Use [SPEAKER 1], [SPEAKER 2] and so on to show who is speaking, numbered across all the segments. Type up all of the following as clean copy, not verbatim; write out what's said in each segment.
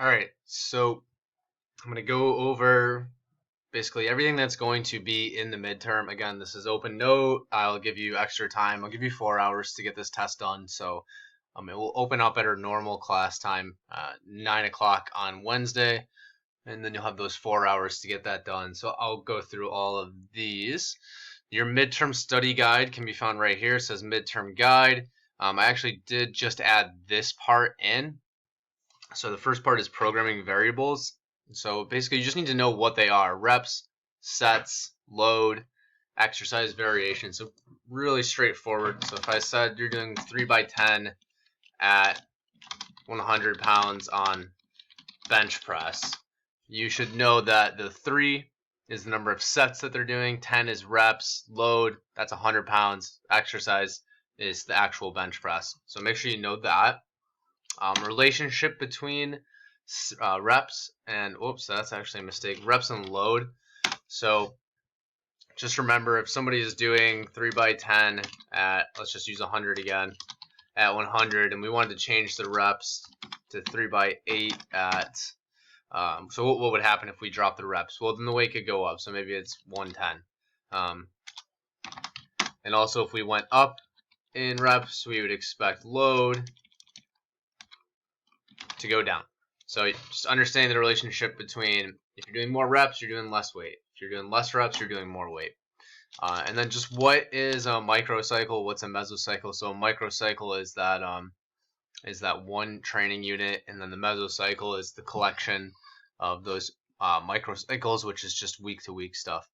[SPEAKER 1] All right, so I'm going to go over basically everything that's going to be in the midterm. Again, this is open note. I'll give you extra time. I'll give you 4 hours to get this test done. So it will open up at our normal class time, 9 o'clock on Wednesday, and then you'll have those 4 hours to get that done. So I'll go through all of these. Your midterm study guide can be found right here. It says midterm guide. I actually did just add this part in. So the first part is programming variables. So basically you just need to know what they are: reps, sets, load, exercise variation. So really straightforward. So if I said you're doing 3x10 at 100 pounds on bench press, you should know that the 3 is the number of sets that they're doing, 10 is reps, load, that's 100 pounds, exercise is the actual bench press. So make sure you know that. Relationship between reps and, oops, that's actually a mistake, reps and load. So just remember, if somebody is doing 3x10 at, let's just use 100 again, at 100, and we wanted to change the reps to 3x8 at, so what would happen if we drop the reps? Well, then the weight could go up, so maybe it's 110. And also if we went up in reps, we would expect load to go down. So just understanding the relationship between, if you're doing more reps, you're doing less weight. If you're doing less reps, you're doing more weight. And then just what is a microcycle? What's a mesocycle? So a microcycle is that one training unit, and then the mesocycle is the collection of those microcycles, which is just week-to-week stuff.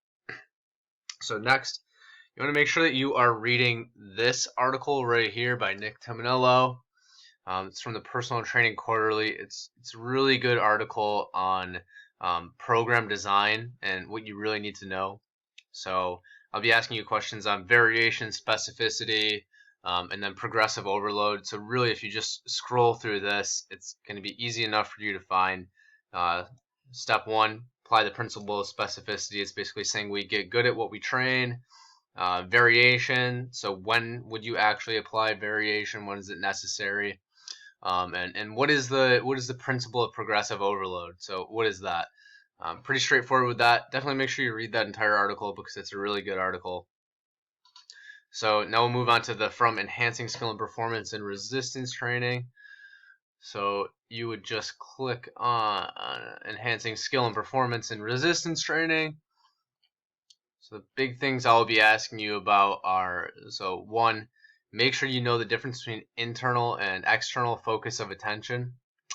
[SPEAKER 1] So next, you want to make sure that you are reading this article right here by Nick Timonello. It's from the Personal Training Quarterly. It's a really good article on program design and what you really need to know. So I'll be asking you questions on variation, specificity, and then progressive overload. So really, if you just scroll through this, it's going to be easy enough for you to find. Step 1, apply the principle of specificity. It's basically saying we get good at what we train. Variation, so when would you actually apply variation? When is it necessary? And what is the principle of progressive overload? So what is that? Pretty straightforward with that. Definitely make sure you read that entire article because it's a really good article. So now we'll move on to from enhancing skill and performance in resistance training. So you would just click on enhancing skill and performance in resistance training. So the big things I'll be asking you about are, so 1, make sure you know the difference between internal and external focus of attention.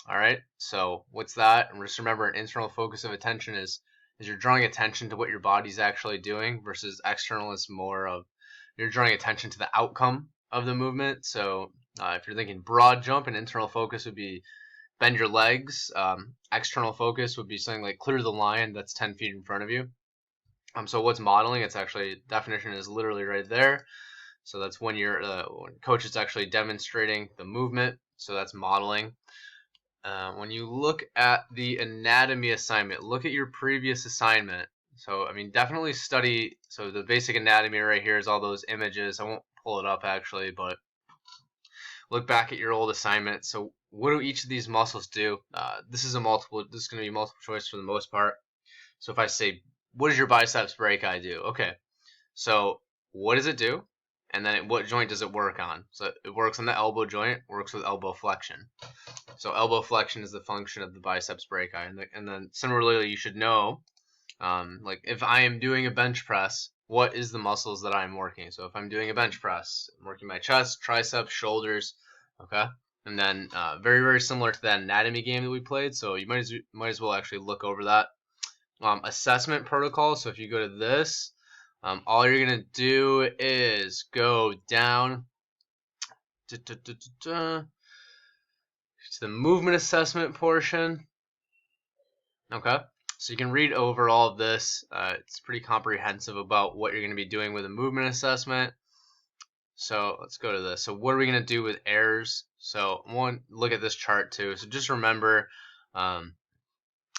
[SPEAKER 1] All right, so what's that? And just remember, an internal focus of attention is you're drawing attention to what your body's actually doing, versus external is more of you're drawing attention to the outcome of the movement. So if you're thinking broad jump, an internal focus would be bend your legs. External focus would be something like clear the line that's 10 feet in front of you. So what's modeling? It's actually, definition is literally right there. So that's when when coach is actually demonstrating the movement. So that's modeling. When you look at the anatomy assignment, look at your previous assignment. So I mean, definitely study. So the basic anatomy right here is all those images. I won't pull it up actually, but look back at your old assignment. So what do each of these muscles do? This is going to be multiple choice for the most part. So if I say, what does your biceps brachii do? Okay, so what does it do? And then what joint does it work on? So it works on the elbow joint, works with elbow flexion. So elbow flexion is the function of the biceps brachii. And then similarly, you should know, like if I am doing a bench press, what is the muscles that I'm working? So if I'm doing a bench press, I'm working my chest, triceps, shoulders, okay? And then very, very similar to that anatomy game that we played. So you might as well actually look over that. Assessment protocol. So if you go to this, all you're going to do is go down to the movement assessment portion. Okay, so you can read over all of this. It's pretty comprehensive about what you're going to be doing with a movement assessment. So let's go to this. So what are we going to do with errors? So look at this chart too. So just remember,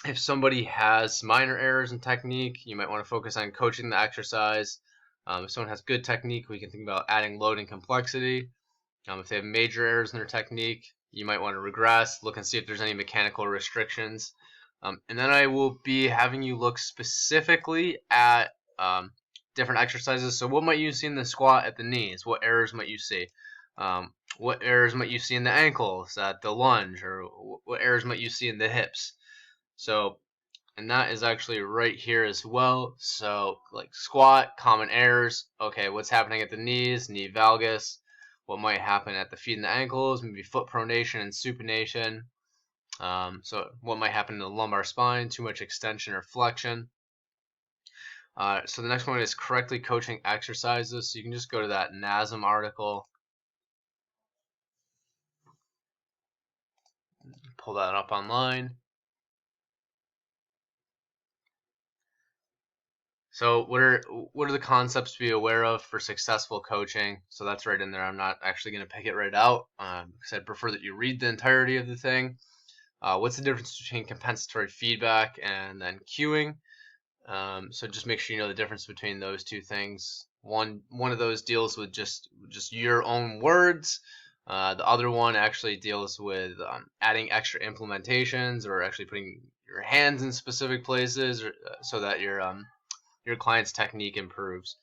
[SPEAKER 1] if somebody has minor errors in technique, you might want to focus on coaching the exercise. If someone has good technique, we can think about adding load and complexity. If they have major errors in their technique, you might want to regress, look and see if there's any mechanical restrictions. And then I will be having you look specifically at different exercises. So what might you see in the squat at the knees? What errors might you see? What errors might you see in the ankles at the lunge? Or what errors might you see in the hips? So, and that is actually right here as well. So like squat, common errors. Okay, what's happening at the knees, knee valgus? What might happen at the feet and the ankles? Maybe foot pronation and supination. So what might happen in the lumbar spine? Too much extension or flexion. So the next one is correctly coaching exercises. So you can just go to that NASM article. Pull that up online. So what are the concepts to be aware of for successful coaching? So that's right in there. I'm not actually going to pick it right out because I'd prefer that you read the entirety of the thing. What's the difference between compensatory feedback and then cueing? So just make sure you know the difference between those two things. One of those deals with just your own words. The other one actually deals with adding extra implementations or actually putting your hands in specific places so that your client's technique improves.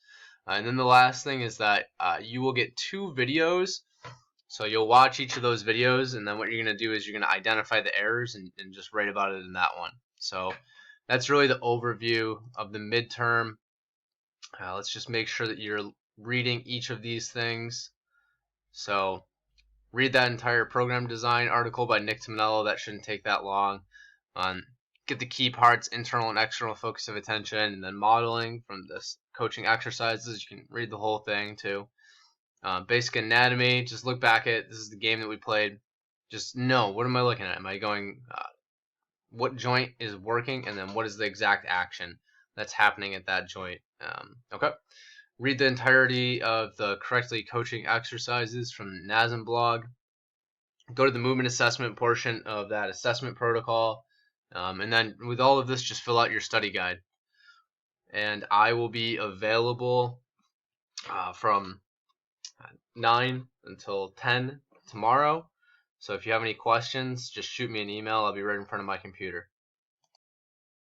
[SPEAKER 1] And then the last thing is that you will get 2 videos. So you'll watch each of those videos, and then what you're going to do is you're going to identify the errors and just write about it in that one. So that's really the overview of the midterm. Let's just make sure that you're reading each of these things. So read that entire program design article by Nick Tominello. That shouldn't take that long. Get the key parts, internal and external focus of attention, and then modeling from this coaching exercises. You can read the whole thing too. Basic anatomy, just look back at, this is the game that we played. Just know, what am I looking at? Am I going, what joint is working, and then what is the exact action that's happening at that joint? Okay. Read the entirety of the correctly coaching exercises from NASM blog. Go to the movement assessment portion of that assessment protocol. And then with all of this, just fill out your study guide. And I will be available from 9 until 10 tomorrow. So if you have any questions, just shoot me an email. I'll be right in front of my computer.